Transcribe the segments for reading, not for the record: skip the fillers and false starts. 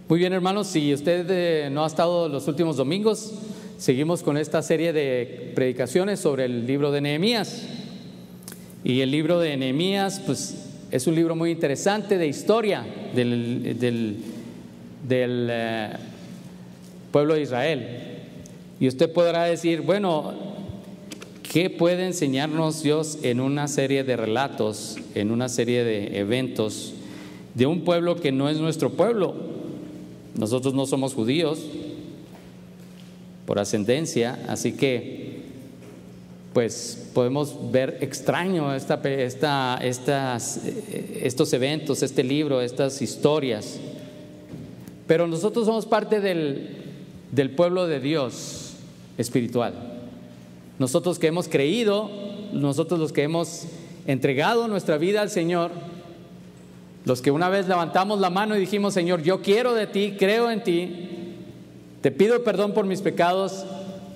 Muy bien, hermanos, si usted no ha estado los últimos domingos, seguimos con esta serie de predicaciones sobre el libro de Nehemías. Y el libro de Nehemías, pues, es un libro muy interesante de historia del pueblo de Israel. Y usted podrá decir, bueno, ¿qué puede enseñarnos Dios en una serie de relatos, en una serie de eventos de un pueblo que no es nuestro pueblo? Nosotros no somos judíos por ascendencia, así que pues podemos ver extraño estos eventos, este libro, estas historias. Pero nosotros somos parte del pueblo de Dios espiritual. Nosotros que hemos creído, nosotros los que hemos entregado nuestra vida al Señor, los que una vez levantamos la mano y dijimos, Señor, yo quiero de ti, creo en ti, te pido perdón por mis pecados,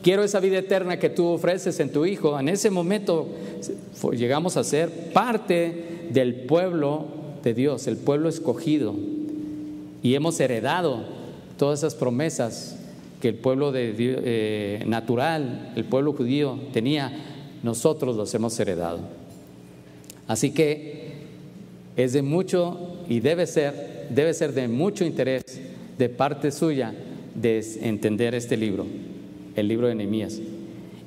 quiero esa vida eterna que tú ofreces en tu Hijo. En ese momento llegamos a ser parte del pueblo de Dios, el pueblo escogido, y hemos heredado todas esas promesas que el pueblo natural, el pueblo judío tenía. Nosotros los hemos heredado. Así que es de mucho y debe ser de mucho interés de parte suya de entender este libro, el libro de Nehemías.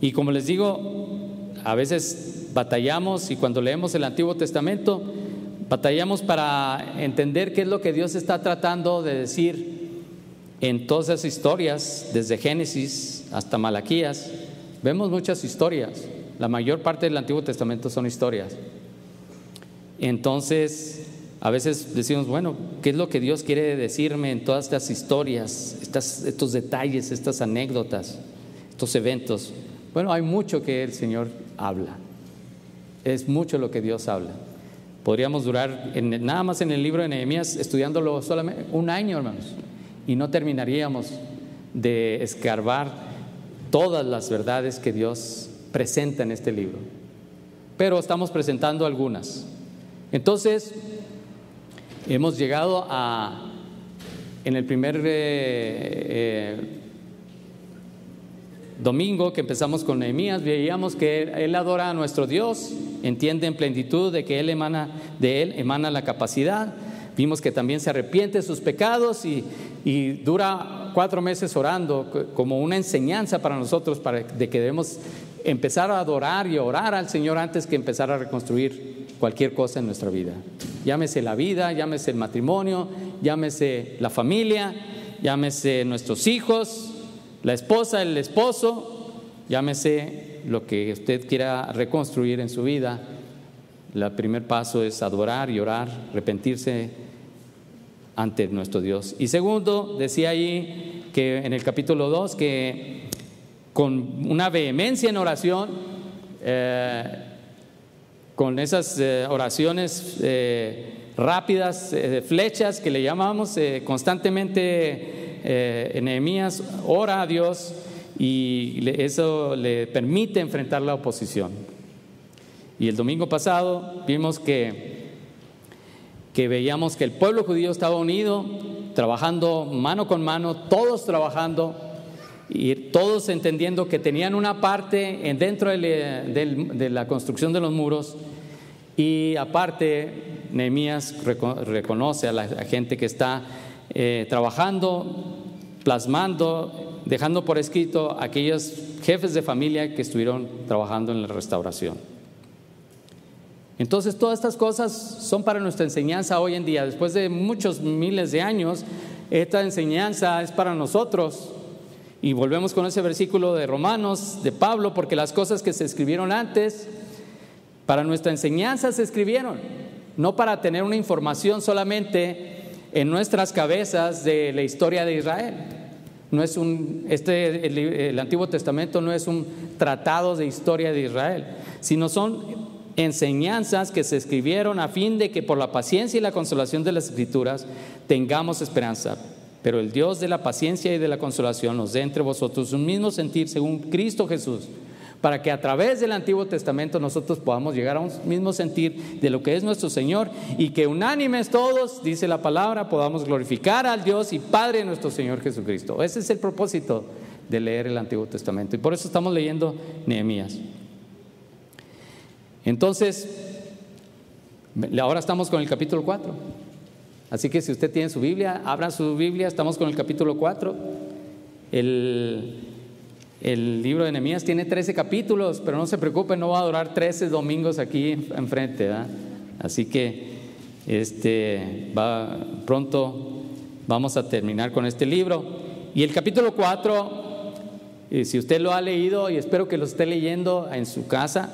Y como les digo, a veces batallamos, y cuando leemos el Antiguo Testamento batallamos para entender qué es lo que Dios está tratando de decir en todas esas historias, desde Génesis hasta Malaquías. Vemos muchas historias, la mayor parte del Antiguo Testamento son historias. Entonces, a veces decimos, bueno, ¿qué es lo que Dios quiere decirme en todas estas historias, estos detalles, estas anécdotas, estos eventos? Bueno, hay mucho que el Señor habla. Es mucho lo que Dios habla. Podríamos durar nada más en el libro de Nehemías estudiándolo solamente un año, hermanos, y no terminaríamos de escarbar todas las verdades que Dios presenta en este libro. Pero estamos presentando algunas. Entonces, hemos llegado en el primer domingo que empezamos con Nehemías, veíamos que él adora a nuestro Dios, entiende en plenitud de que de él emana la capacidad. Vimos que también se arrepiente de sus pecados y dura 4 meses orando como una enseñanza para nosotros de que debemos empezar a adorar y orar al Señor antes que empezar a reconstruir cualquier cosa en nuestra vida. Llámese la vida, llámese el matrimonio, llámese la familia, llámese nuestros hijos, la esposa, el esposo, llámese lo que usted quiera reconstruir en su vida. El primer paso es adorar y orar, arrepentirse ante nuestro Dios. Y segundo, decía ahí que en el capítulo 2 que con una vehemencia en oración, con esas oraciones rápidas, flechas que le llamamos, constantemente Nehemías ora a Dios y eso le permite enfrentar la oposición. Y el domingo pasado vimos que veíamos que el pueblo judío estaba unido, trabajando mano con mano, todos trabajando y todos entendiendo que tenían una parte dentro de la construcción de los muros. Y aparte, Nehemías reconoce a la gente que está trabajando, plasmando, dejando por escrito a aquellos jefes de familia que estuvieron trabajando en la restauración. Entonces, todas estas cosas son para nuestra enseñanza hoy en día. Después de muchos miles de años, esta enseñanza es para nosotros. Y volvemos con ese versículo de Romanos, de Pablo, porque las cosas que se escribieron antes, para nuestra enseñanza se escribieron, no para tener una información solamente en nuestras cabezas de la historia de Israel. No es el Antiguo Testamento no es un tratado de historia de Israel, sino son enseñanzas que se escribieron a fin de que por la paciencia y la consolación de las Escrituras tengamos esperanza. Pero el Dios de la paciencia y de la consolación nos dé entre vosotros un mismo sentir según Cristo Jesús, para que a través del Antiguo Testamento nosotros podamos llegar a un mismo sentir de lo que es nuestro Señor, y que unánimes todos, dice la palabra, podamos glorificar al Dios y Padre de nuestro Señor Jesucristo. Ese es el propósito de leer el Antiguo Testamento, y por eso estamos leyendo Nehemías. Entonces, ahora estamos con el capítulo 4. Así que si usted tiene su Biblia, abra su Biblia, estamos con el capítulo 4. El libro de Nehemías tiene 13 capítulos, pero no se preocupen, no va a durar 13 domingos aquí enfrente, ¿verdad? Así que pronto vamos a terminar con este libro. Y el capítulo 4, si usted lo ha leído, y espero que lo esté leyendo en su casa,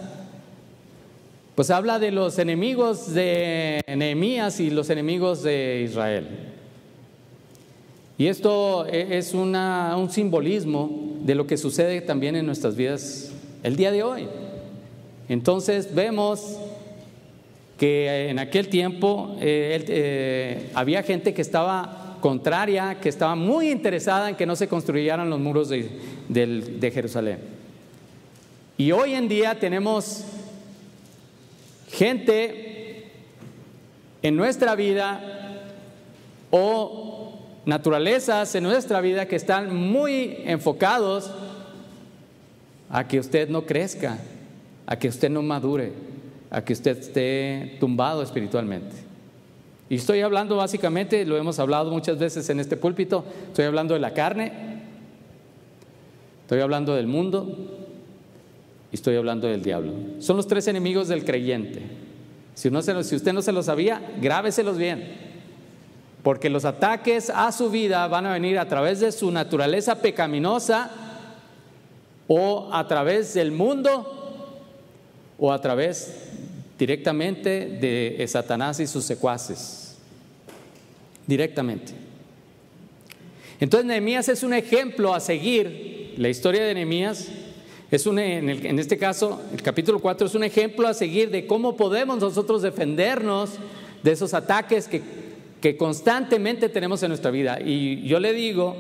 pues habla de los enemigos de Nehemías y los enemigos de Israel. Y esto es un simbolismo de lo que sucede también en nuestras vidas el día de hoy. Entonces vemos que en aquel tiempo había gente que estaba contraria, que estaba muy interesada en que no se construyeran los muros de Jerusalén. Y hoy en día tenemos gente en nuestra vida o naturalezas en nuestra vida que están muy enfocados a que usted no crezca, a que usted no madure, a que usted esté tumbado espiritualmente. Y estoy hablando básicamente, lo hemos hablado muchas veces en este púlpito, estoy hablando de la carne, estoy hablando del mundo y estoy hablando del diablo. Son los 3 enemigos del creyente. Si usted no se lo sabía, grábeselos bien. Porque los ataques a su vida van a venir a través de su naturaleza pecaminosa, o a través del mundo, o a través directamente de Satanás y sus secuaces. Directamente. Entonces Nehemías es un ejemplo a seguir. La historia de Nehemías en este caso, el capítulo 4 es un ejemplo a seguir de cómo podemos nosotros defendernos de esos ataques que constantemente tenemos en nuestra vida. Y yo le digo,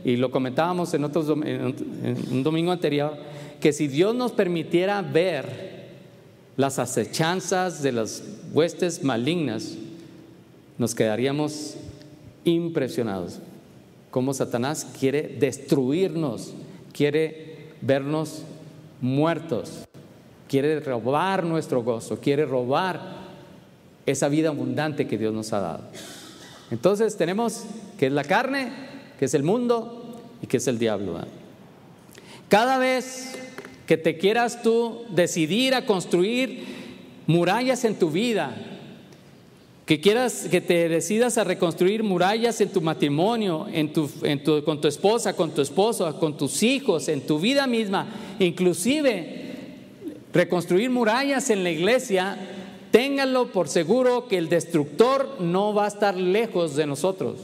y lo comentábamos en un domingo anterior, que si Dios nos permitiera ver las acechanzas de las huestes malignas, nos quedaríamos impresionados. Cómo Satanás quiere destruirnos, quiere vernos muertos, quiere robar nuestro gozo, quiere robar esa vida abundante que Dios nos ha dado. Entonces tenemos que es la carne, que es el mundo y que es el diablo. Cada vez que te quieras tú decidir a construir murallas en tu vida, que te decidas a reconstruir murallas en tu matrimonio, con tu esposa, con tu esposo, con tus hijos, en tu vida misma, inclusive reconstruir murallas en la iglesia, ténganlo por seguro que el destructor no va a estar lejos de nosotros.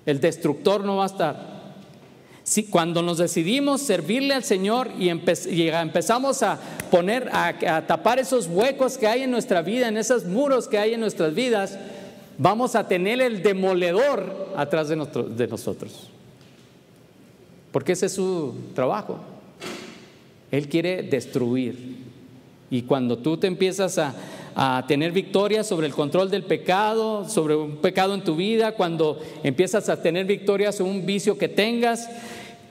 El destructor no va a estar. Cuando nos decidimos servirle al Señor y empezamos a tapar esos huecos que hay en nuestra vida, en esos muros que hay en nuestras vidas, vamos a tener el demoledor atrás de nosotros. Porque ese es su trabajo. Él quiere destruir. Y cuando tú te empiezas a tener victoria sobre el control del pecado, sobre un pecado en tu vida, cuando empiezas a tener victoria sobre un vicio que tengas,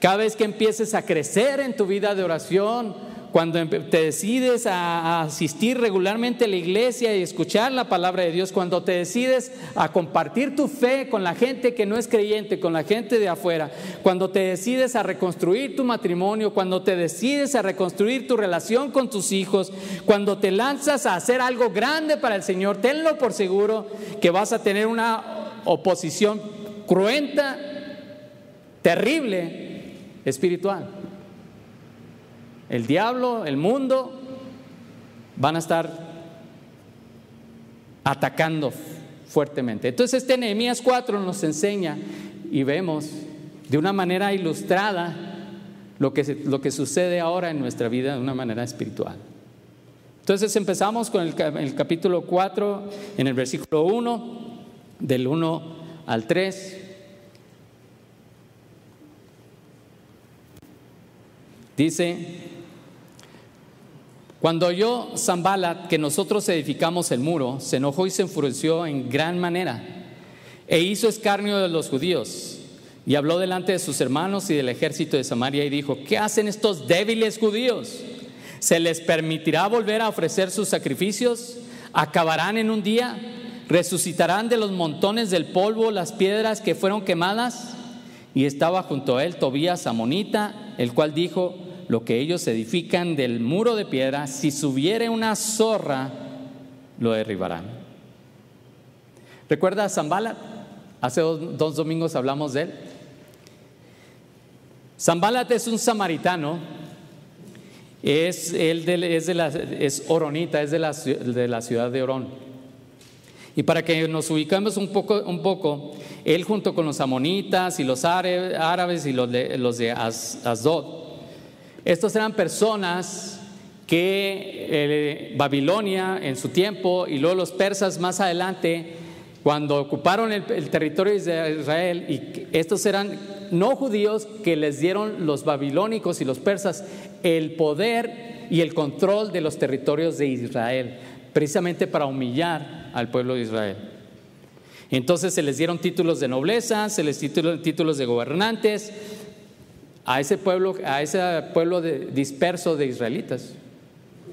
cada vez que empieces a crecer en tu vida de oración, cuando te decides a asistir regularmente a la iglesia y escuchar la palabra de Dios, cuando te decides a compartir tu fe con la gente que no es creyente, con la gente de afuera, cuando te decides a reconstruir tu matrimonio, cuando te decides a reconstruir tu relación con tus hijos, cuando te lanzas a hacer algo grande para el Señor, tenlo por seguro que vas a tener una oposición cruenta, terrible, espiritual. El diablo, el mundo van a estar atacando fuertemente. Entonces Nehemías 4 nos enseña y vemos de una manera ilustrada lo que sucede ahora en nuestra vida de una manera espiritual. Entonces empezamos con el capítulo 4 en el versículo 1, del 1 al 3. Dice: Cuando oyó Sanballat que nosotros edificamos el muro, se enojó y se enfureció en gran manera, e hizo escarnio de los judíos, y habló delante de sus hermanos y del ejército de Samaria, y dijo: ¿qué hacen estos débiles judíos? ¿Se les permitirá volver a ofrecer sus sacrificios? ¿Acabarán en un día? ¿Resucitarán de los montones del polvo las piedras que fueron quemadas? Y estaba junto a él Tobías amonita, el cual dijo: lo que ellos edifican del muro de piedra, si subiere una zorra, lo derribarán. ¿Recuerda a Sanballat? Hace dos domingos hablamos de él. Sanballat es un samaritano, es oronita, es de la ciudad de Orón. Y para que nos ubicamos un poco, él junto con los amonitas y los árabes y los de Asdod, estos eran personas que Babilonia en su tiempo y luego los persas más adelante, cuando ocuparon el territorio de Israel, y estos eran no judíos que les dieron los babilónicos y los persas el poder y el control de los territorios de Israel, precisamente para humillar al pueblo de Israel. Entonces se les dieron títulos de nobleza, se les dieron títulos de gobernantes a ese pueblo disperso de israelitas.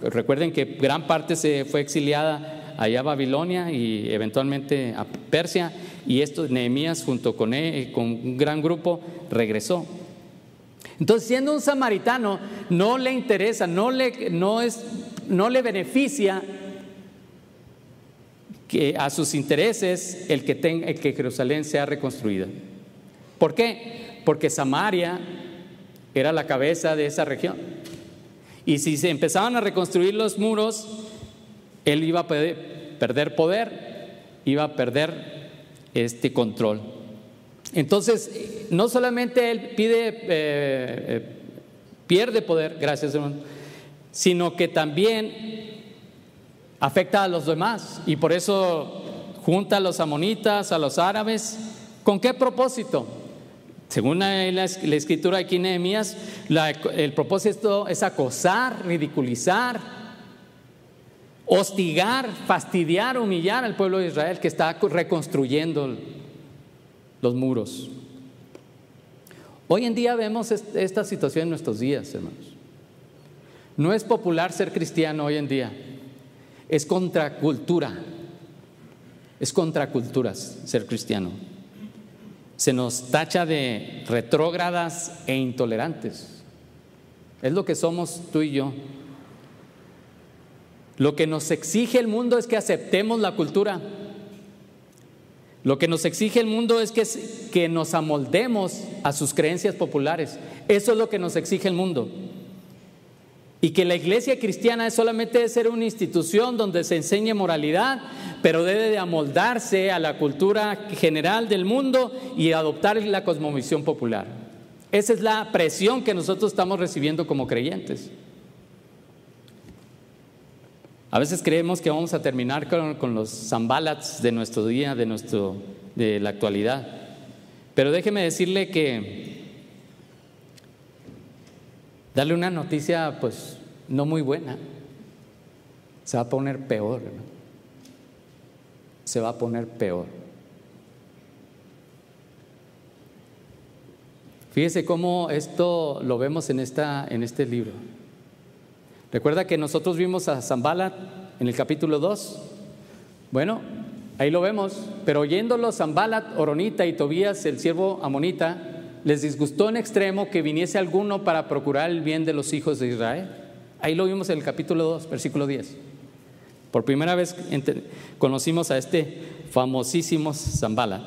Recuerden que gran parte se fue exiliada allá a Babilonia y eventualmente a Persia, y Nehemías junto con un gran grupo regresó. Entonces, siendo un samaritano, no le interesa, no le beneficia que a sus intereses el que Jerusalén sea reconstruida. ¿Por qué? Porque Samaria era la cabeza de esa región, y si se empezaban a reconstruir los muros, él iba a perder poder, iba a perder control. Entonces, no solamente él pierde poder, gracias hermano, sino que también afecta a los demás, y por eso junta a los amonitas, a los árabes. ¿Con qué propósito? Según la escritura aquí en Nehemías, el propósito es acosar, ridiculizar, hostigar, fastidiar, humillar al pueblo de Israel que está reconstruyendo los muros. Hoy en día vemos esta situación en nuestros días, hermanos. No es popular ser cristiano hoy en día, es contracultura. Es contraculturas ser cristiano. Se nos tacha de retrógradas e intolerantes. Es lo que somos tú y yo. Lo que nos exige el mundo es que aceptemos la cultura. Lo que nos exige el mundo es que nos amoldemos a sus creencias populares. Eso es lo que nos exige el mundo. Y que la iglesia cristiana solamente debe ser una institución donde se enseñe moralidad, pero debe de amoldarse a la cultura general del mundo y adoptar la cosmovisión popular. Esa es la presión que nosotros estamos recibiendo como creyentes. A veces creemos que vamos a terminar con los Sanballats de nuestro día, de la actualidad. Pero déjeme decirle que darle una noticia pues no muy buena. Se va a poner peor, ¿no? Se va a poner peor. Fíjese cómo esto lo vemos en este libro. ¿Recuerda que nosotros vimos a Sanballat en el capítulo 2? Bueno, ahí lo vemos. Pero oyéndolo Sanballat, Horonita y Tobías, el siervo amonita, les disgustó en extremo que viniese alguno para procurar el bien de los hijos de Israel. Ahí lo vimos en el capítulo 2, versículo 10. Por primera vez conocimos a este famosísimo Sanballat.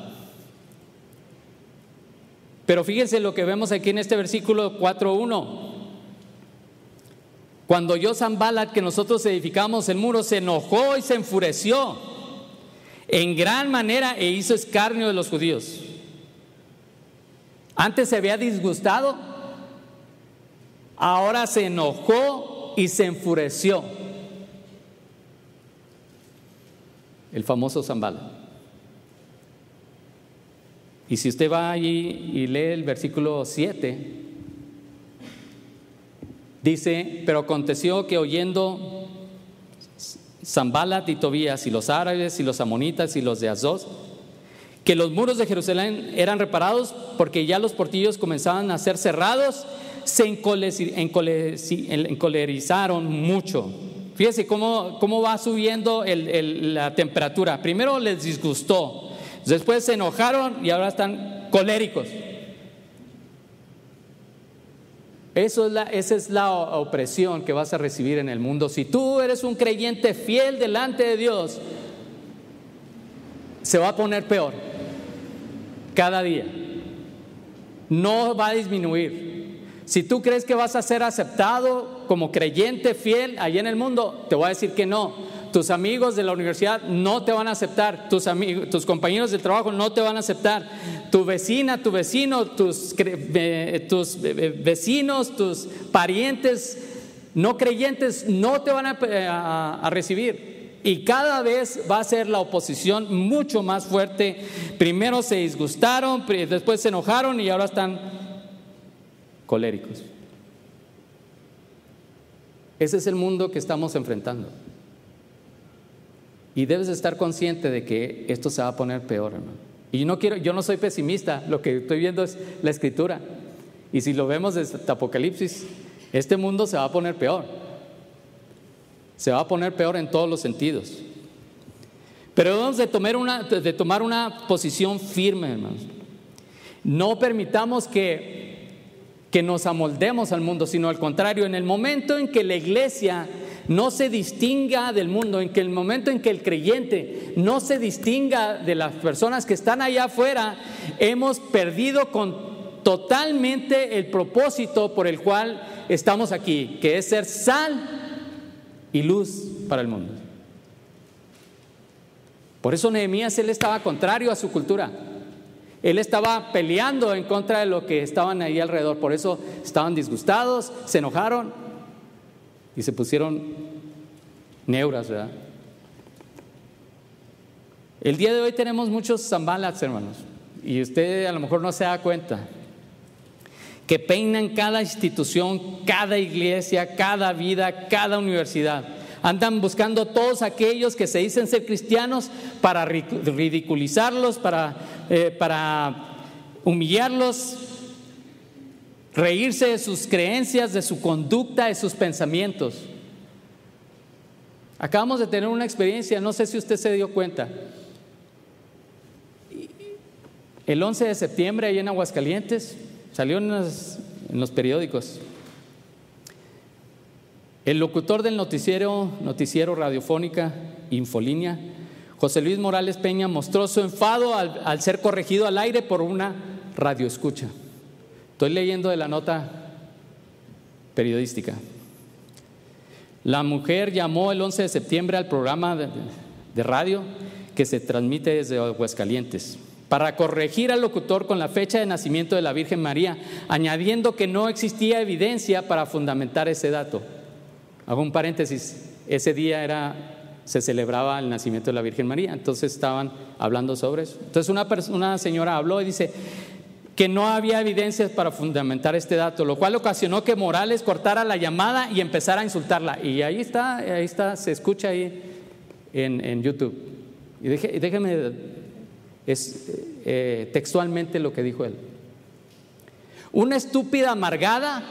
Pero fíjense lo que vemos aquí en este versículo 4:1. Cuando oyó Sanballat que nosotros edificamos el muro, se enojó y se enfureció en gran manera e hizo escarnio de los judíos. Antes se había disgustado, ahora se enojó y se enfureció. El famoso Sanballat. Y si usted va allí y lee el versículo 7, dice: pero aconteció que oyendo Sanballat y Tobías, y los árabes y los amonitas y los de Asdod, que los muros de Jerusalén eran reparados porque ya los portillos comenzaban a ser cerrados, se encolerizaron mucho. Fíjese cómo va subiendo la temperatura. Primero les disgustó, después se enojaron y ahora están coléricos. Esa es la opresión que vas a recibir en el mundo. Si tú eres un creyente fiel delante de Dios, se va a poner peor cada día. No va a disminuir. Si tú crees que vas a ser aceptado como creyente fiel allá en el mundo, te voy a decir que no. Tus amigos de la universidad no te van a aceptar, tus compañeros de trabajo no te van a aceptar, tu vecina, tu vecino, tus vecinos, tus parientes no creyentes no te van a recibir. Y cada vez va a ser la oposición mucho más fuerte. Primero se disgustaron, después se enojaron y ahora están coléricos. Ese es el mundo que estamos enfrentando. Y debes estar consciente de que esto se va a poner peor, hermano. Y yo no soy pesimista, lo que estoy viendo es la Escritura. Y si lo vemos desde Apocalipsis, este mundo se va a poner peor. Se va a poner peor en todos los sentidos. Pero debemos de tomar una posición firme, hermanos. No permitamos que nos amoldemos al mundo, sino al contrario, en el momento en que la iglesia no se distinga del mundo, en que el momento en que el creyente no se distinga de las personas que están allá afuera, hemos perdido totalmente el propósito por el cual estamos aquí, que es ser sal y luz para el mundo. Por eso Nehemías, él estaba contrario a su cultura. Él estaba peleando en contra de lo que estaban ahí alrededor. Por eso estaban disgustados, se enojaron y se pusieron neuras, ¿verdad? El día de hoy tenemos muchos Sanballats, hermanos, y usted a lo mejor no se da cuenta, que peinan cada institución, cada iglesia, cada vida, cada universidad. Andan buscando todos aquellos que se dicen ser cristianos para ridiculizarlos, para humillarlos, reírse de sus creencias, de su conducta, de sus pensamientos. Acabamos de tener una experiencia, no sé si usted se dio cuenta. El 11 de septiembre, allá en Aguascalientes, salió en los periódicos. El locutor del noticiero radiofónica Infolínea, José Luis Morales Peña, mostró su enfado al ser corregido al aire por una radioescucha. Estoy leyendo de la nota periodística. La mujer llamó el 11 de septiembre al programa de radio que se transmite desde Aguascalientes para corregir al locutor con la fecha de nacimiento de la Virgen María, añadiendo que no existía evidencia para fundamentar ese dato. Hago un paréntesis, ese día se celebraba el nacimiento de la Virgen María, entonces estaban hablando sobre eso. Entonces una señora habló y dice que no había evidencias para fundamentar este dato, lo cual ocasionó que Morales cortara la llamada y empezara a insultarla. Y ahí está, se escucha ahí en YouTube. Y déjeme, textualmente lo que dijo él. Una estúpida amargada,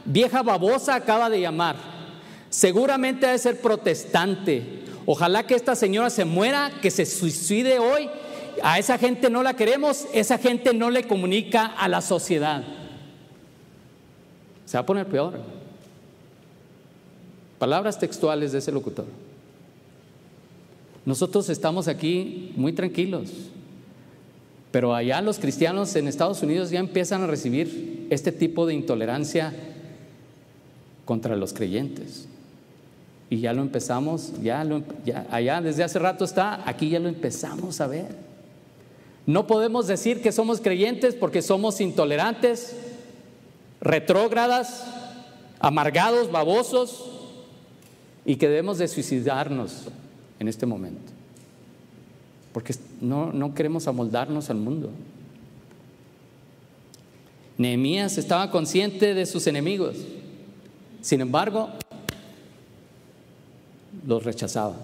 vieja babosa acaba de llamar. Seguramente debe ser protestante. Ojalá que esta señora se muera, que se suicide hoy. A esa gente no la queremos, esa gente no le comunica a la sociedad. Se va a poner peor. Palabras textuales de ese locutor. Nosotros estamos aquí muy tranquilos, pero allá los cristianos en Estados Unidos ya empiezan a recibir este tipo de intolerancia contra los creyentes. Y ya lo empezamos, allá desde hace rato está, aquí ya lo empezamos a ver. No podemos decir que somos creyentes porque somos intolerantes, retrógradas, amargados, babosos, y que debemos de suicidarnos en este momento, porque no queremos amoldarnos al mundo. Nehemías estaba consciente de sus enemigos, sin embargo, los rechazaba.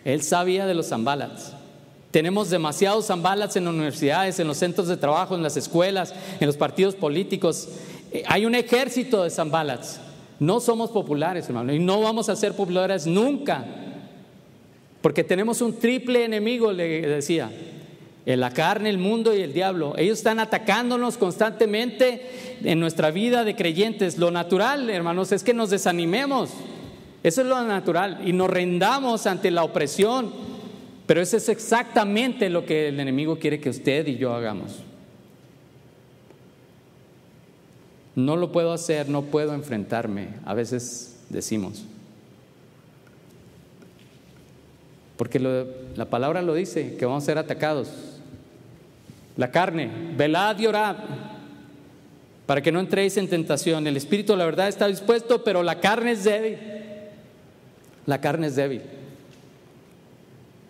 Él sabía de los Sanballats. Tenemos demasiados Sanballats en las universidades, en los centros de trabajo, en las escuelas, en los partidos políticos. Hay un ejército de Sanballats. No somos populares, hermano, y no vamos a ser populares nunca, porque tenemos un triple enemigo, le decía: la carne, el mundo y el diablo. Ellos están atacándonos constantemente en nuestra vida de creyentes. Lo natural, hermanos, es que nos desanimemos. Eso es lo natural, y nos rendamos ante la opresión. Pero eso es exactamente lo que el enemigo quiere que usted y yo hagamos. No lo puedo hacer, no puedo enfrentarme, a veces decimos. Porque la palabra lo dice, que vamos a ser atacados. La carne, velad y orad, para que no entréis en tentación. El espíritu, la verdad, está dispuesto, pero la carne es débil. La carne es débil.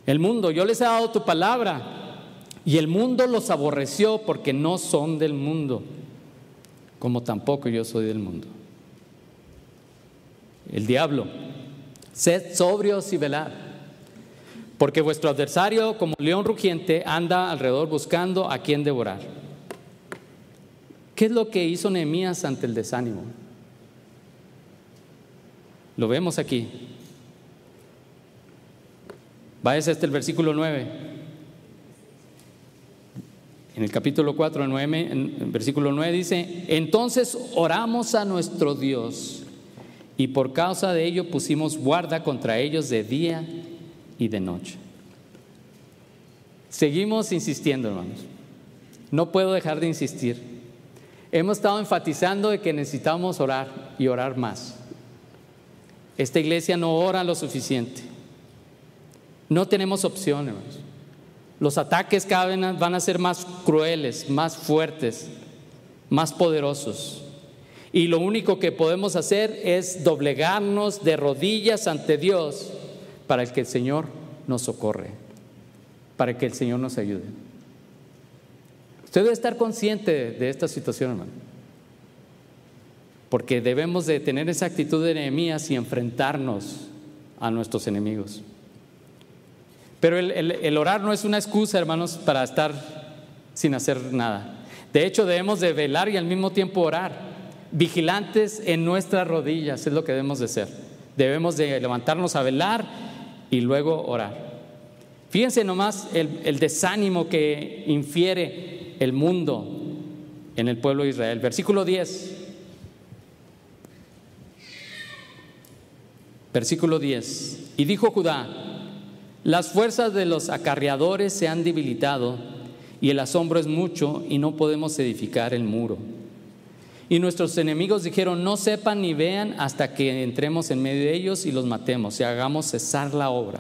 El mundo, yo les he dado tu palabra, y el mundo los aborreció porque no son del mundo, como tampoco yo soy del mundo. El diablo: sed sobrios y velad, porque vuestro adversario, como león rugiente, anda alrededor buscando a quien devorar. ¿Qué es lo que hizo Nehemías ante el desánimo? Lo vemos aquí. Váyase hasta el versículo 9. En el capítulo 4, en el versículo 9 dice: entonces oramos a nuestro Dios, y por causa de ello pusimos guarda contra ellos de día y de noche. Seguimos insistiendo, hermanos. No puedo dejar de insistir. Hemos estado enfatizando de que necesitamos orar y orar más. Esta iglesia no ora lo suficiente. No tenemos opción, hermanos. Los ataques cada vez van a ser más crueles, más fuertes, más poderosos. Y lo único que podemos hacer es doblegarnos de rodillas ante Dios para que el Señor nos socorre, para que el Señor nos ayude. Usted debe estar consciente de esta situación, hermano, porque debemos de tener esa actitud de Nehemías y enfrentarnos a nuestros enemigos. Pero el orar no es una excusa, hermanos, para estar sin hacer nada. De hecho, debemos de velar y al mismo tiempo orar, vigilantes en nuestras rodillas. Es lo que debemos de hacer. Debemos de levantarnos a velar y luego orar. Fíjense nomás el desánimo que infiere el mundo en el pueblo de Israel. Versículo 10. Versículo 10. Y dijo Judá: las fuerzas de los acarreadores se han debilitado, y el asombro es mucho, y no podemos edificar el muro. Y nuestros enemigos dijeron: no sepan ni vean hasta que entremos en medio de ellos y los matemos y hagamos cesar la obra.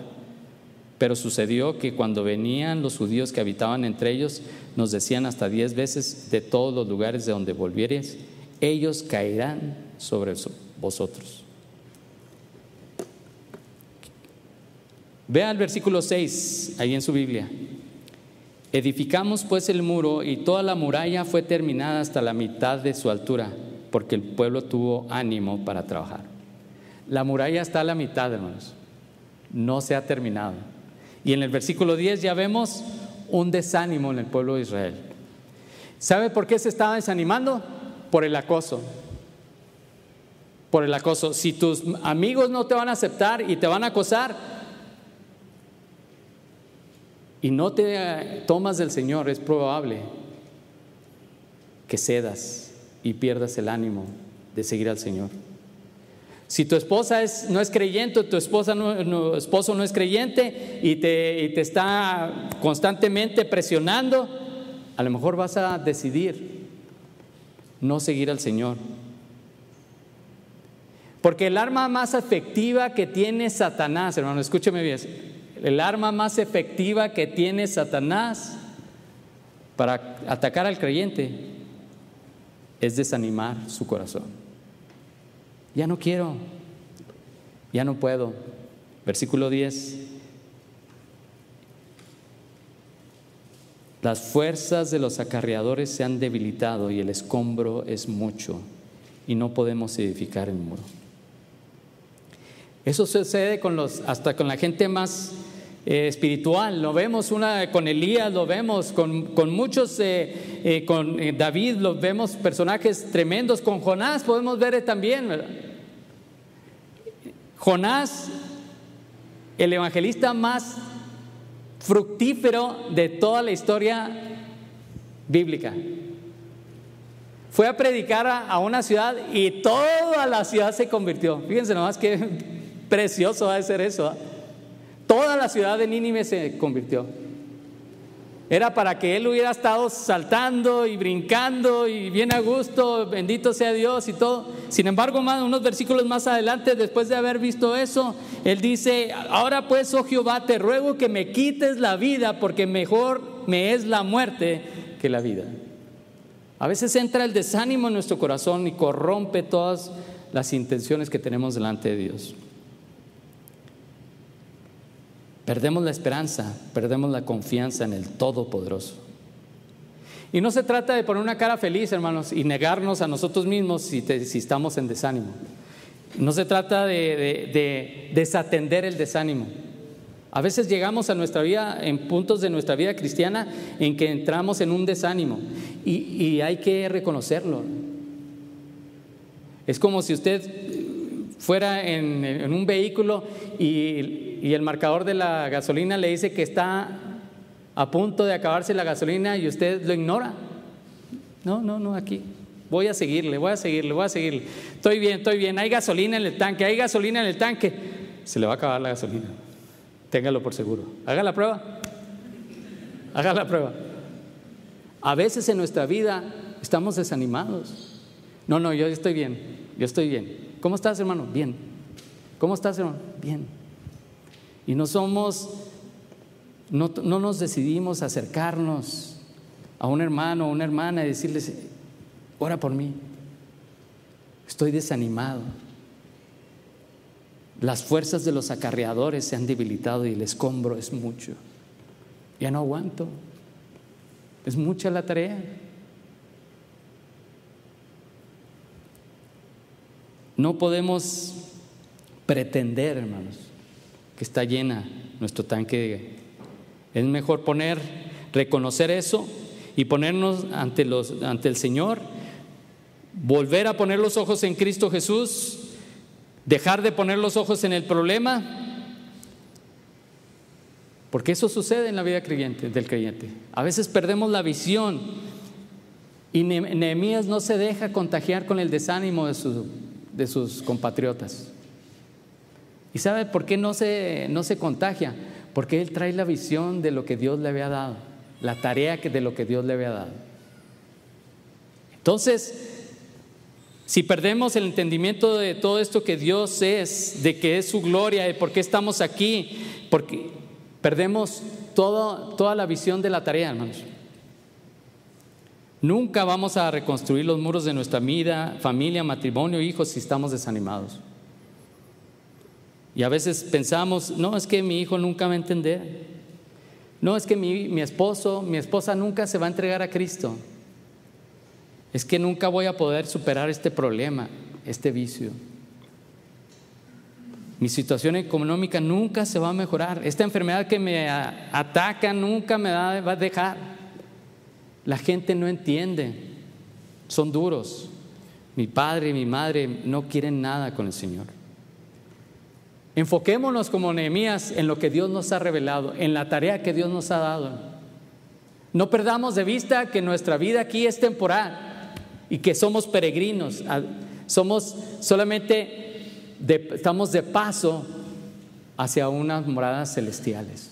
Pero sucedió que cuando venían los judíos que habitaban entre ellos, nos decían hasta 10 veces: de todos los lugares de donde volviereis, ellos caerán sobre vosotros. Vea el versículo 6 ahí en su Biblia. Edificamos pues el muro, y toda la muralla fue terminada hasta la mitad de su altura, porque el pueblo tuvo ánimo para trabajar. La muralla está a la mitad, hermanos. No se ha terminado. Y en el versículo 10 ya vemos un desánimo en el pueblo de Israel. ¿Sabe por qué se estaba desanimando? Por el acoso. Por el acoso. Si tus amigos no te van a aceptar y te van a acosar, y no te tomas del Señor, es probable que cedas y pierdas el ánimo de seguir al Señor. Si tu esposa no es creyente, tu esposo no es creyente y te está constantemente presionando, a lo mejor vas a decidir no seguir al Señor. Porque el arma más efectiva que tiene Satanás, hermano, escúcheme bien, el arma más efectiva que tiene Satanás para atacar al creyente es desanimar su corazón. Ya no quiero, ya no puedo. Versículo 10. Las fuerzas de los acarreadores se han debilitado y el escombro es mucho, y no podemos edificar el muro. Eso sucede hasta con la gente más espiritual. Lo vemos con Elías, lo vemos con muchos, con David, lo vemos personajes tremendos. Con Jonás podemos ver también, ¿verdad? Jonás, el evangelista más fructífero de toda la historia bíblica. Fue a predicar a una ciudad y toda la ciudad se convirtió. Fíjense nomás qué precioso va a ser eso, ¿eh? Toda la ciudad de Nínive se convirtió. Era para que él hubiera estado saltando y brincando y bien a gusto, bendito sea Dios y todo. Sin embargo, unos versículos más adelante, después de haber visto eso, él dice: ahora pues, oh Jehová, te ruego que me quites la vida, porque mejor me es la muerte que la vida. A veces entra el desánimo en nuestro corazón y corrompe todas las intenciones que tenemos delante de Dios. Perdemos la esperanza, perdemos la confianza en el Todopoderoso. Y no se trata de poner una cara feliz, hermanos, y negarnos a nosotros mismos si estamos en desánimo. No se trata de desatender el desánimo. A veces llegamos a nuestra vida, en puntos de nuestra vida cristiana, en que entramos en un desánimo y hay que reconocerlo. Es como si usted fuera en un vehículo y el marcador de la gasolina le dice que está a punto de acabarse la gasolina y usted lo ignora. No, aquí voy a seguirle. Estoy bien, hay gasolina en el tanque, se le va a acabar la gasolina. Téngalo por seguro. Haga la prueba. A veces en nuestra vida estamos desanimados. No, yo estoy bien. ¿Cómo estás, hermano? Bien. ¿Cómo estás, hermano? Bien. Y no nos decidimos a acercarnos a un hermano o una hermana y decirles: ora por mí, estoy desanimado. Las fuerzas de los acarreadores se han debilitado y el escombro es mucho. Ya no aguanto. Es mucha la tarea. No podemos pretender, hermanos, que está llena nuestro tanque. Es mejor reconocer eso y ponernos ante el Señor, volver a poner los ojos en Cristo Jesús, dejar de poner los ojos en el problema, porque eso sucede en la vida del creyente. A veces perdemos la visión y Nehemías no se deja contagiar con el desánimo de sus compatriotas. ¿Y sabe por qué no se contagia? Porque él trae la visión de lo que Dios le había dado, la tarea de lo que Dios le había dado. Entonces, si perdemos el entendimiento de todo esto que Dios es, de que es su gloria, de por qué estamos aquí, porque perdemos toda la visión de la tarea, hermanos. Nunca vamos a reconstruir los muros de nuestra vida, familia, matrimonio, hijos, si estamos desanimados. Y a veces pensamos: no, es que mi hijo nunca va a entender. No, es que mi esposa nunca se va a entregar a Cristo. Es que nunca voy a poder superar este problema, este vicio. Mi situación económica nunca se va a mejorar. Esta enfermedad que me ataca nunca me va a dejar. La gente no entiende, son duros. Mi padre y mi madre no quieren nada con el Señor. Enfoquémonos como Nehemías en lo que Dios nos ha revelado, en la tarea que Dios nos ha dado. No perdamos de vista que nuestra vida aquí es temporal y que somos peregrinos, estamos de paso hacia unas moradas celestiales,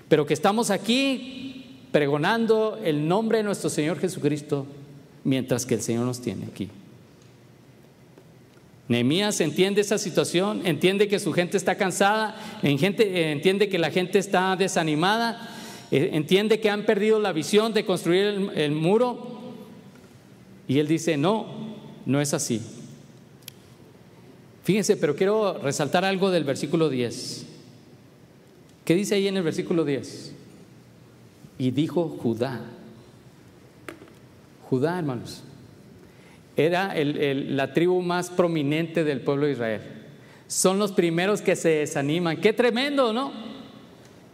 pero que estamos aquí pregonando el nombre de nuestro Señor Jesucristo mientras que el Señor nos tiene aquí. Nehemías entiende esa situación, entiende que su gente está cansada, entiende que la gente está desanimada, entiende que han perdido la visión de construir el muro, y él dice: no es así. Fíjense, pero quiero resaltar algo del versículo 10. ¿Qué dice ahí en el versículo 10? Y dijo Judá. Judá, hermanos, era la tribu más prominente del pueblo de Israel. Son los primeros que se desaniman. ¡Qué tremendo!, ¿no?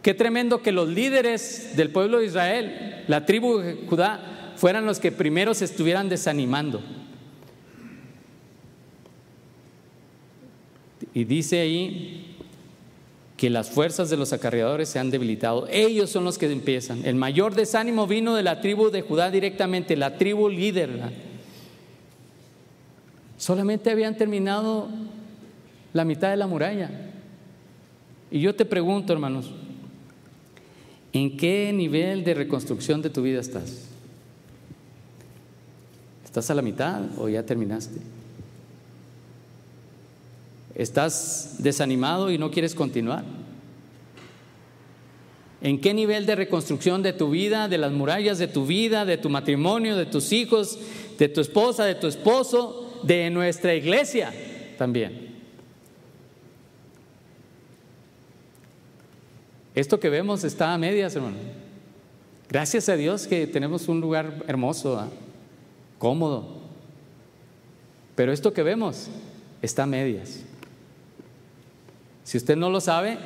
Qué tremendo que los líderes del pueblo de Israel, la tribu de Judá, fueran los que primero se estuvieran desanimando. Y dice ahí que las fuerzas de los acarreadores se han debilitado. Ellos son los que empiezan. El mayor desánimo vino de la tribu de Judá directamente, la tribu líder, ¿verdad? Solamente habían terminado la mitad de la muralla. Y yo te pregunto, hermanos, ¿en qué nivel de reconstrucción de tu vida estás? ¿Estás a la mitad o ya terminaste? ¿Estás desanimado y no quieres continuar? ¿En qué nivel de reconstrucción de tu vida, de las murallas de tu vida, de tu matrimonio, de tus hijos, de tu esposa, de tu esposo, de nuestra iglesia también? Esto que vemos está a medias, hermano. Gracias a Dios que tenemos un lugar hermoso, cómodo. Pero esto que vemos está a medias. Si usted no lo sabe,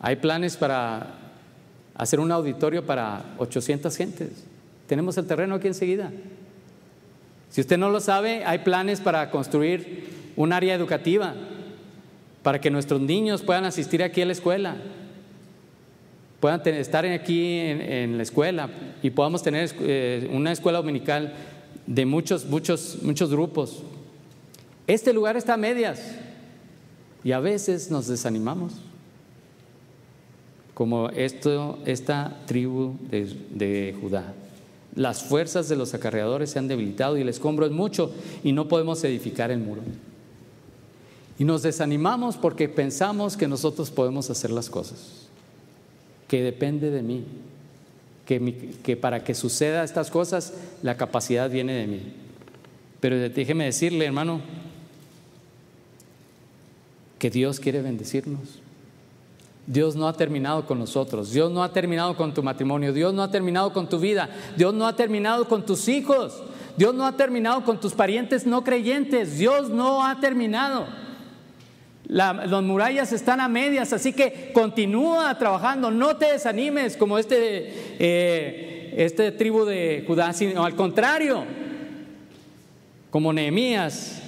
hay planes para hacer un auditorio para 800 gentes. Tenemos el terreno aquí enseguida. Si usted no lo sabe, hay planes para construir un área educativa para que nuestros niños puedan asistir aquí a la escuela, puedan estar aquí en la escuela y podamos tener una escuela dominical de muchos grupos. Este lugar está a medias y a veces nos desanimamos, como esta tribu de Judá. Las fuerzas de los acarreadores se han debilitado y el escombro es mucho y no podemos edificar el muro. Y nos desanimamos porque pensamos que nosotros podemos hacer las cosas, que depende de mí, que para que suceda estas cosas la capacidad viene de mí. Pero déjeme decirle, hermano, que Dios quiere bendecirnos. Dios no ha terminado con nosotros. Dios no ha terminado con tu matrimonio. Dios no ha terminado con tu vida. Dios no ha terminado con tus hijos. Dios no ha terminado con tus parientes no creyentes. Dios no ha terminado. Las murallas están a medias, así que continúa trabajando. No te desanimes como esta tribu de Judá, sino al contrario, como Nehemías,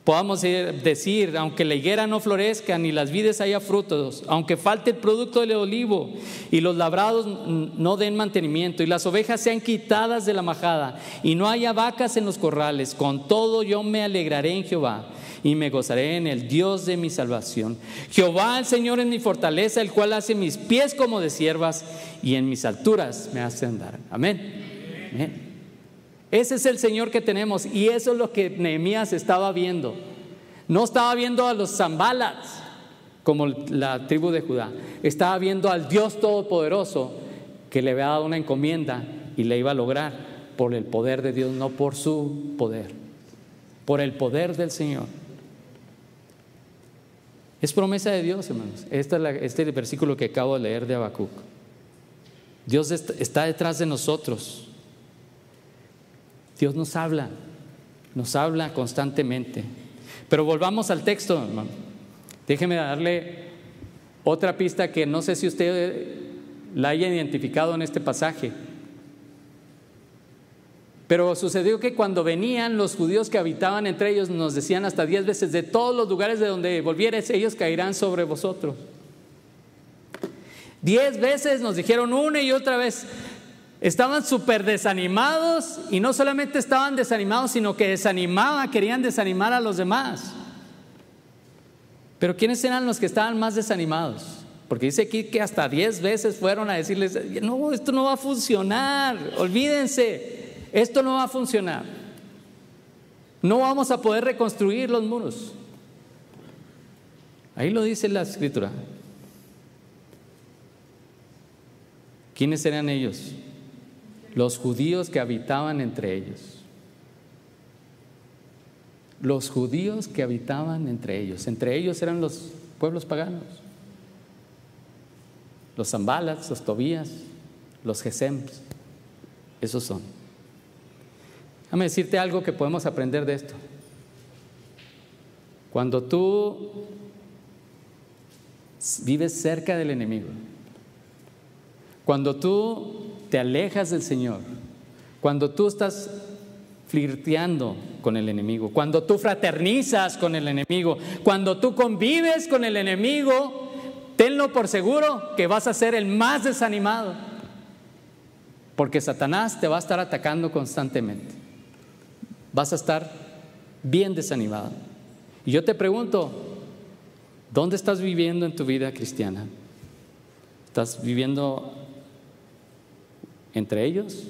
podamos decir, aunque la higuera no florezca ni las vides haya frutos, aunque falte el producto del olivo y los labrados no den mantenimiento y las ovejas sean quitadas de la majada y no haya vacas en los corrales, con todo yo me alegraré en Jehová y me gozaré en el Dios de mi salvación. Jehová el Señor es mi fortaleza, el cual hace mis pies como de ciervas y en mis alturas me hace andar. Amén. Amén. Ese es el Señor que tenemos y eso es lo que Nehemías estaba viendo. No estaba viendo a los Sanbalats como la tribu de Judá, estaba viendo al Dios Todopoderoso que le había dado una encomienda y le iba a lograr por el poder de Dios, no por su poder, por el poder del Señor. Es promesa de Dios, hermanos. Este es el versículo que acabo de leer de Habacuc. Dios está detrás de nosotros. Dios nos habla constantemente. Pero volvamos al texto, hermano. Déjeme darle otra pista que no sé si usted la haya identificado en este pasaje. Pero sucedió que cuando venían los judíos que habitaban entre ellos, nos decían hasta 10 veces: de todos los lugares de donde volvieres, ellos caerán sobre vosotros. 10 veces nos dijeron una y otra vez. Estaban súper desanimados y no solamente estaban desanimados, sino que querían desanimar a los demás. Pero ¿quiénes eran los que estaban más desanimados? Porque dice aquí que hasta 10 veces fueron a decirles: no, esto no va a funcionar, olvídense, esto no va a funcionar. No vamos a poder reconstruir los muros. Ahí lo dice la Escritura. ¿Quiénes eran ellos? Los judíos que habitaban entre ellos. Los judíos que habitaban entre ellos. Entre ellos eran los pueblos paganos. Los Sanbalats, los Tobías, los Gesems. Esos son. Déjame decirte algo que podemos aprender de esto. Cuando tú vives cerca del enemigo, cuando tú te alejas del Señor, cuando tú estás flirteando con el enemigo, cuando tú fraternizas con el enemigo, cuando tú convives con el enemigo, tenlo por seguro que vas a ser el más desanimado, porque Satanás te va a estar atacando constantemente. Vas a estar bien desanimado. Y yo te pregunto, ¿dónde estás viviendo en tu vida cristiana? ¿Estás viviendo entre ellos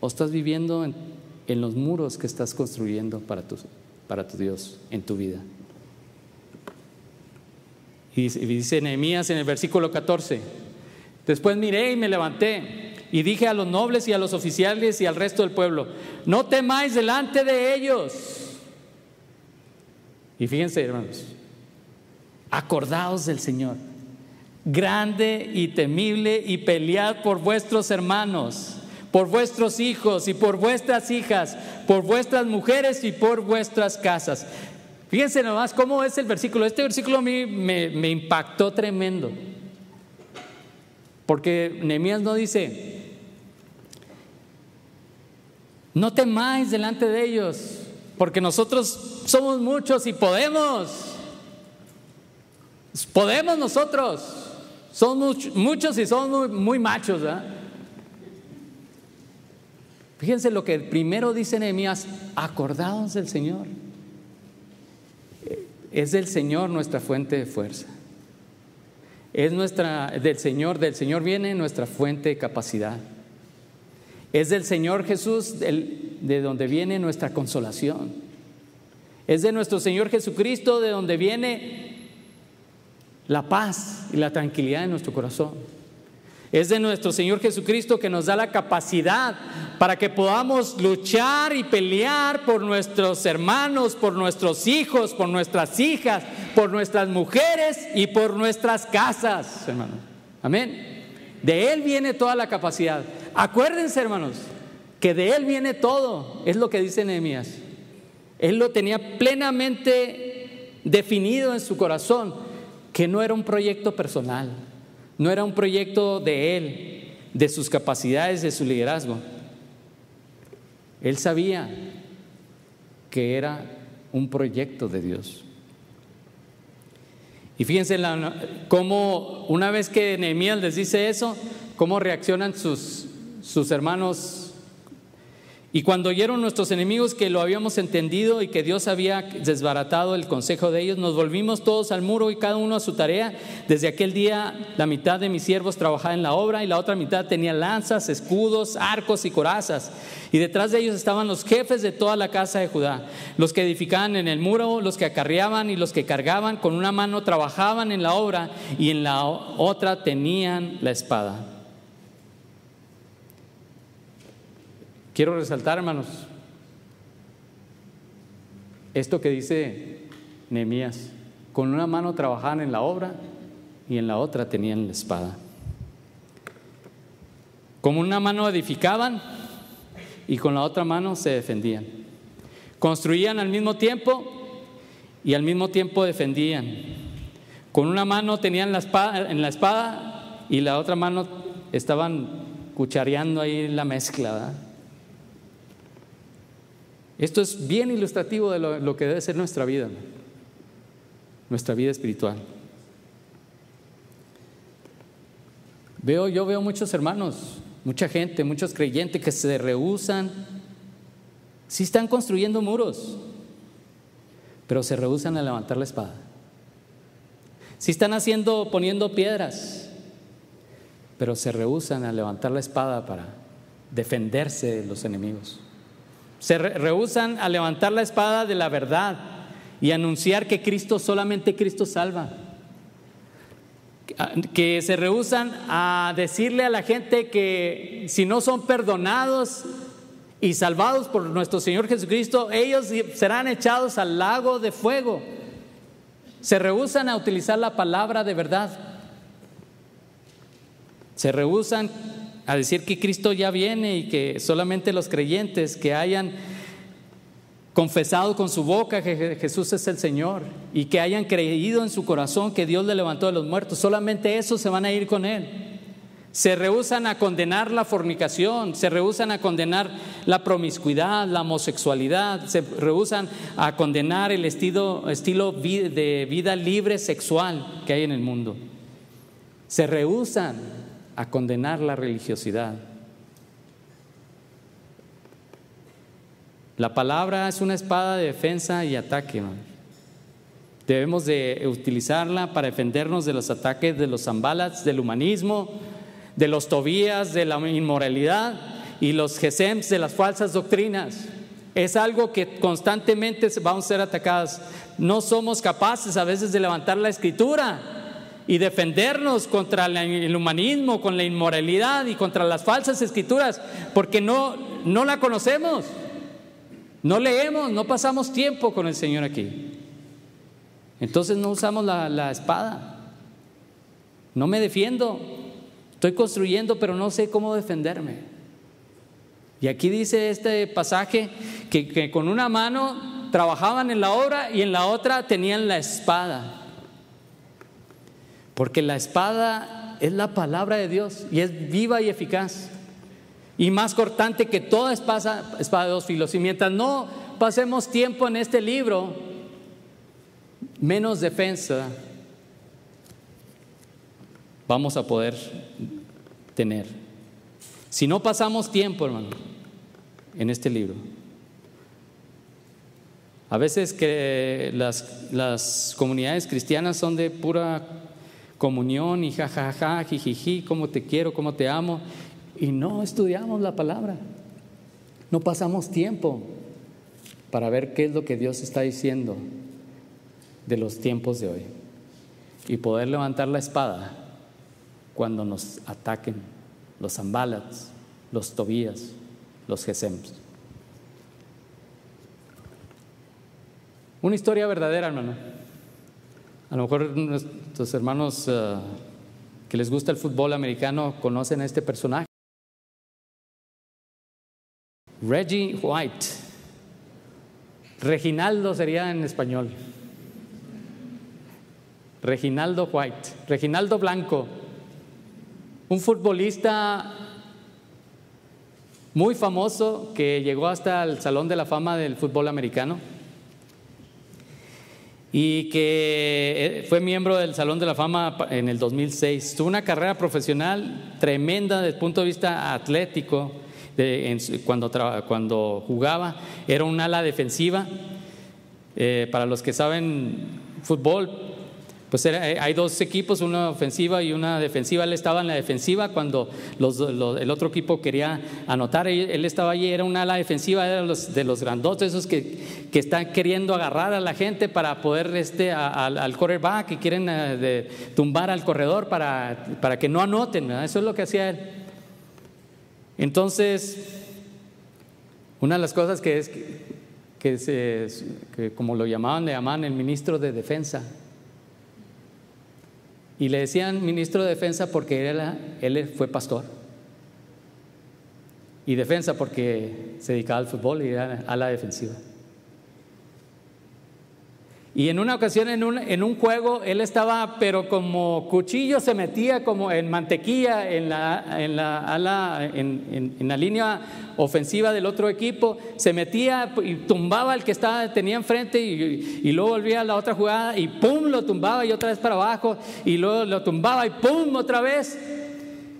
o estás viviendo en los muros que estás construyendo para tu Dios en tu vida? Y dice Nehemías en el versículo 14: después miré y me levanté y dije a los nobles y a los oficiales y al resto del pueblo: no temáis delante de ellos. Y fíjense, hermanos, acordaos del Señor, grande y temible, y pelead por vuestros hermanos, por vuestros hijos y por vuestras hijas, por vuestras mujeres y por vuestras casas. Fíjense nomás cómo es el versículo. Este versículo a mí me impactó tremendo, porque Nehemías no dice: no temáis delante de ellos, porque nosotros somos muchos y podemos nosotros, somos muchos y somos muy machos, ¿verdad? Fíjense lo que primero dice Nehemías: acordaos del Señor. Es del Señor nuestra fuente de fuerza. Es del Señor viene nuestra fuente de capacidad. Es del Señor Jesús de donde viene nuestra consolación. Es de nuestro Señor Jesucristo de donde viene la paz y la tranquilidad en nuestro corazón. Es de nuestro Señor Jesucristo que nos da la capacidad para que podamos luchar y pelear por nuestros hermanos, por nuestros hijos, por nuestras hijas, por nuestras mujeres y por nuestras casas, hermanos. Amén. De Él viene toda la capacidad. Acuérdense, hermanos, que de Él viene todo. Es lo que dice Nehemías. Él lo tenía plenamente definido en su corazón, que no era un proyecto personal. No era un proyecto de él, de sus capacidades, de su liderazgo. Él sabía que era un proyecto de Dios. Y fíjense cómo una vez que Nehemías les dice eso, cómo reaccionan sus hermanos. Y cuando oyeron nuestros enemigos que lo habíamos entendido y que Dios había desbaratado el consejo de ellos, nos volvimos todos al muro y cada uno a su tarea. Desde aquel día la mitad de mis siervos trabajaba en la obra y la otra mitad tenía lanzas, escudos, arcos y corazas. Y detrás de ellos estaban los jefes de toda la casa de Judá, los que edificaban en el muro, los que acarreaban y los que cargaban. Con una mano trabajaban en la obra y en la otra tenían la espada. Quiero resaltar, hermanos, esto que dice Nehemías: con una mano trabajaban en la obra y en la otra tenían la espada. Con una mano edificaban y con la otra mano se defendían. Construían al mismo tiempo y al mismo tiempo defendían. Con una mano tenían la espada y la otra mano estaban cuchareando ahí la mezcla, ¿verdad? Esto es bien ilustrativo de lo que debe ser nuestra vida espiritual. Yo veo muchos hermanos, mucha gente, muchos creyentes que se rehúsan. Sí están construyendo muros, pero se rehúsan a levantar la espada. Sí están poniendo piedras, pero se rehúsan a levantar la espada para defenderse de los enemigos. Se rehúsan a levantar la espada de la verdad y anunciar que solamente Cristo salva. Que se rehúsan a decirle a la gente que si no son perdonados y salvados por nuestro Señor Jesucristo, ellos serán echados al lago de fuego. Se rehúsan a utilizar la palabra de verdad. Se rehúsan a decir que Cristo ya viene y que solamente los creyentes que hayan confesado con su boca que Jesús es el Señor y que hayan creído en su corazón que Dios le levantó de los muertos, solamente esos se van a ir con Él. Se rehúsan a condenar la fornicación, se rehúsan a condenar la promiscuidad, la homosexualidad, se rehúsan a condenar el estilo de vida libre sexual que hay en el mundo. Se rehúsan a condenar la religiosidad. La palabra es una espada de defensa y ataque, hermano. Debemos de utilizarla para defendernos de los ataques de los Sanballats, del humanismo, de los Tobías, de la inmoralidad y los Gesems, de las falsas doctrinas. Es algo que constantemente vamos a ser atacados. No somos capaces a veces de levantar la Escritura y defendernos contra el humanismo, con la inmoralidad y contra las falsas escrituras, porque no la conocemos, no leemos, no pasamos tiempo con el Señor aquí. Entonces no usamos la espada. No me defiendo, estoy construyendo, pero no sé cómo defenderme. Y aquí dice este pasaje que con una mano trabajaban en la obra y en la otra tenían la espada. Porque la espada es la palabra de Dios y es viva y eficaz y más cortante que toda espada de dos filos. Y mientras no pasemos tiempo en este libro, menos defensa vamos a poder tener. Si no pasamos tiempo, hermano, en este libro. A veces que las comunidades cristianas son de pura comunión y jajaja, jijiji, cómo te quiero, cómo te amo, y no estudiamos la palabra, no pasamos tiempo para ver qué es lo que Dios está diciendo de los tiempos de hoy y poder levantar la espada cuando nos ataquen los Sanballats, los Tobías, los Gesems. Una historia verdadera, hermano. A lo mejor nuestros hermanos que les gusta el fútbol americano conocen a este personaje. Reggie White. Reginaldo sería en español. Reginaldo White, Reginaldo Blanco, un futbolista muy famoso que llegó hasta el Salón de la Fama del fútbol americano y que fue miembro del Salón de la Fama en el 2006. Tuvo una carrera profesional tremenda desde el punto de vista atlético. Cuando jugaba era un ala defensiva. Para los que saben fútbol, pues hay dos equipos, una ofensiva y una defensiva. Él estaba en la defensiva cuando el otro equipo quería anotar. Él estaba allí, era un ala defensiva, era de los grandotes, esos que están queriendo agarrar a la gente para poder al quarterback, que quieren tumbar al corredor para que no anoten, ¿verdad? Eso es lo que hacía él. Entonces, una de las cosas que como le llamaban el ministro de defensa. Y le decían ministro de defensa porque él fue pastor. Y defensa porque se dedicaba al fútbol y era a la defensiva. Y en una ocasión en un juego él estaba, pero como cuchillo se metía como en mantequilla en la línea ofensiva del otro equipo, se metía y tumbaba al que tenía enfrente y luego volvía a la otra jugada y pum, lo tumbaba y otra vez para abajo y luego lo tumbaba y pum, otra vez,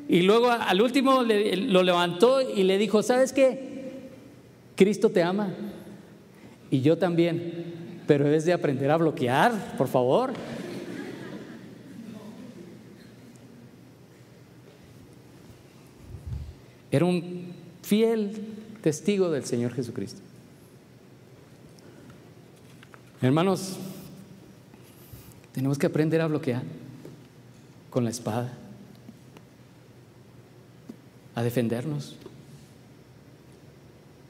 y luego al último lo levantó y le dijo: ¿sabes qué? Cristo te ama y yo también, pero debes de aprender a bloquear, por favor. Era un fiel testigo del Señor Jesucristo. Hermanos, tenemos que aprender a bloquear con la espada, a defendernos.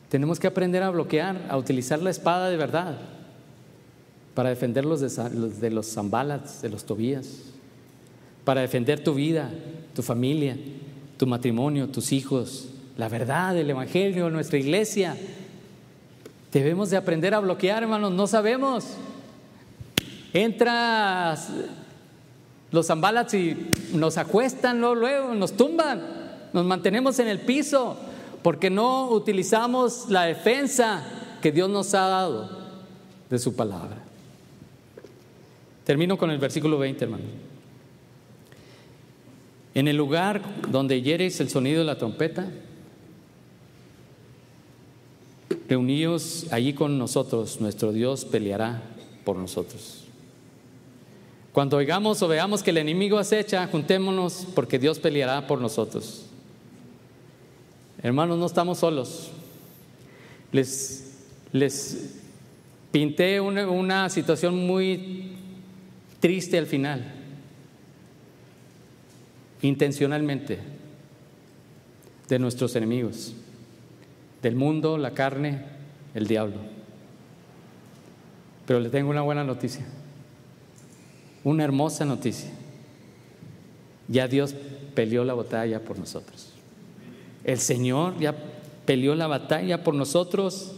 Tenemos que aprender a bloquear, a utilizar la espada de verdad para defender de los Sanballats, de los Tobías, para defender tu vida, tu familia, tu matrimonio, tus hijos, la verdad, el evangelio, nuestra iglesia. Debemos de aprender a bloquear, hermanos. No sabemos. Entra Los Sanbalats y nos acuestan luego, nos tumban, nos mantenemos en el piso porque no utilizamos la defensa que Dios nos ha dado de su palabra. Termino con el versículo 20, hermano. En el lugar donde oyereis el sonido de la trompeta, reuníos allí con nosotros, nuestro Dios peleará por nosotros. Cuando oigamos o veamos que el enemigo acecha, juntémonos porque Dios peleará por nosotros. Hermanos, no estamos solos. Les pinté una situación muy triste al final, intencionalmente, de nuestros enemigos, del mundo, la carne, el diablo. Pero les tengo una buena noticia, una hermosa noticia. Ya Dios peleó la batalla por nosotros. El Señor ya peleó la batalla por nosotros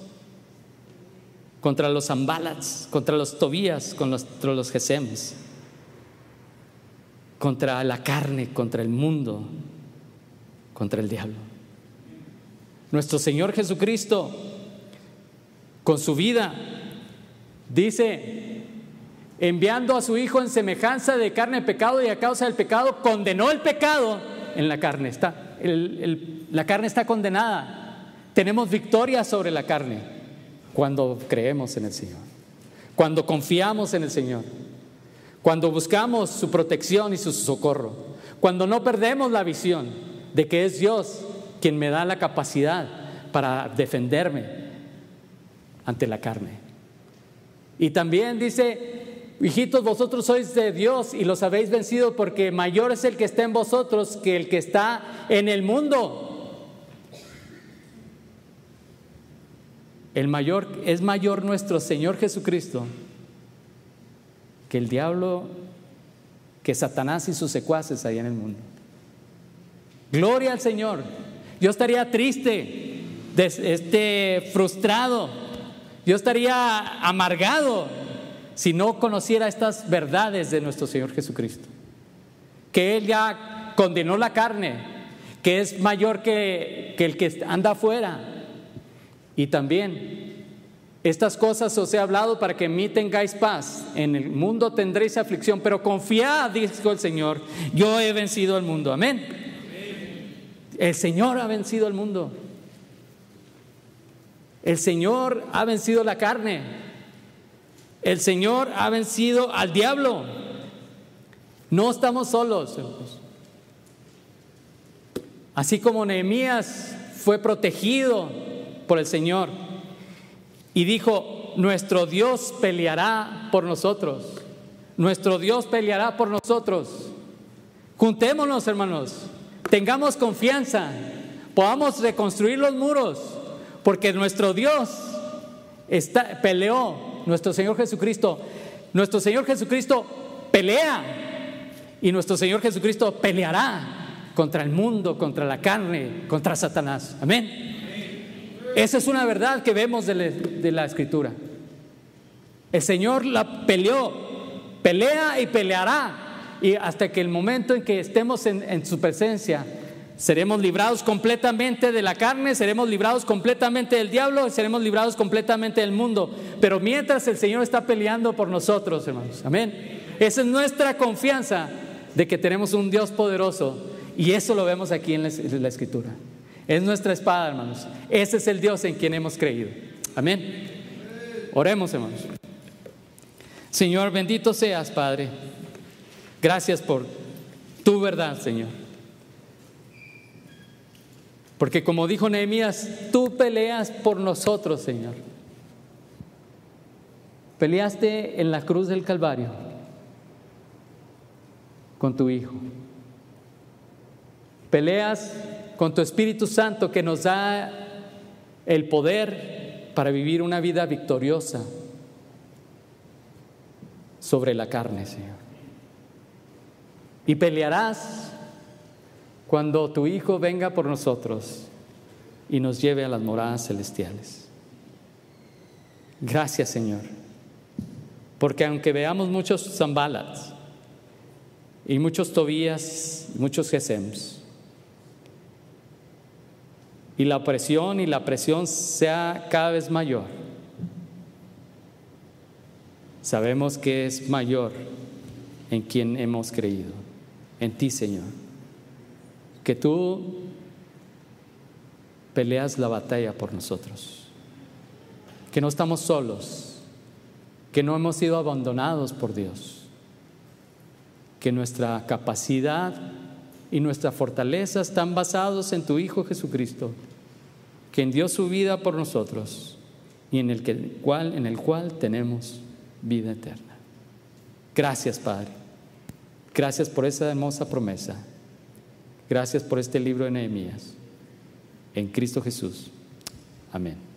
contra los Sanbalats, contra los Tobías, contra los Gesems, contra la carne, contra el mundo, contra el diablo. Nuestro Señor Jesucristo, con su vida, dice, enviando a su Hijo en semejanza de carne de pecado y a causa del pecado, condenó el pecado en la carne. La carne está condenada. Tenemos victoria sobre la carne cuando creemos en el Señor, cuando confiamos en el Señor, cuando buscamos su protección y su socorro, cuando no perdemos la visión de que es Dios quien me da la capacidad para defenderme ante la carne. Y también dice, hijitos, vosotros sois de Dios y los habéis vencido, porque mayor es el que está en vosotros que el que está en el mundo. Es mayor nuestro Señor Jesucristo que el diablo, que Satanás y sus secuaces allá en el mundo. Gloria al Señor. Yo estaría triste, frustrado, yo estaría amargado si no conociera estas verdades de nuestro Señor Jesucristo, que Él ya condenó la carne, que es mayor que el que anda afuera. Y también estas cosas os he hablado para que en mí tengáis paz. En el mundo tendréis aflicción, pero confiad, dijo el Señor, yo he vencido al mundo. Amén. El Señor ha vencido al mundo. El Señor ha vencido la carne. El Señor ha vencido al diablo. No estamos solos. Así como Nehemías fue protegido por el Señor y dijo, nuestro Dios peleará por nosotros. Nuestro Dios peleará por nosotros. Juntémonos, hermanos. Tengamos confianza. Podamos reconstruir los muros, porque nuestro Dios peleó. Nuestro Señor Jesucristo pelea, y nuestro Señor Jesucristo peleará contra el mundo, contra la carne, contra Satanás. Amén. Esa es una verdad que vemos de la Escritura. El Señor la peleó, pelea y peleará, y hasta que el momento en que estemos en su presencia, seremos librados completamente de la carne, seremos librados completamente del diablo, seremos librados completamente del mundo. Pero mientras el Señor está peleando por nosotros, hermanos, amén. Esa es nuestra confianza de que tenemos un Dios poderoso, y eso lo vemos aquí en la Escritura. Es nuestra espada, hermanos. Ese es el Dios en quien hemos creído. Amén. Oremos, hermanos. Señor, bendito seas, Padre. Gracias por tu verdad, Señor. Porque como dijo Nehemías, tú peleas por nosotros, Señor. Peleaste en la cruz del Calvario con tu Hijo. Peleas con tu Espíritu Santo, que nos da el poder para vivir una vida victoriosa sobre la carne, Señor. Y pelearás cuando tu Hijo venga por nosotros y nos lleve a las moradas celestiales. Gracias, Señor, porque aunque veamos muchos Sanbalats, y muchos Tobías, muchos Gesems. Y la opresión y la presión sea cada vez mayor. Sabemos que es mayor en quien hemos creído, en ti, Señor. Que tú peleas la batalla por nosotros. Que no estamos solos, que no hemos sido abandonados por Dios. Que nuestra capacidad y nuestra fortaleza están basados en tu Hijo Jesucristo, quien dio su vida por nosotros y en el cual tenemos vida eterna. Gracias, Padre. Gracias por esa hermosa promesa. Gracias por este libro de Nehemías. En Cristo Jesús. Amén.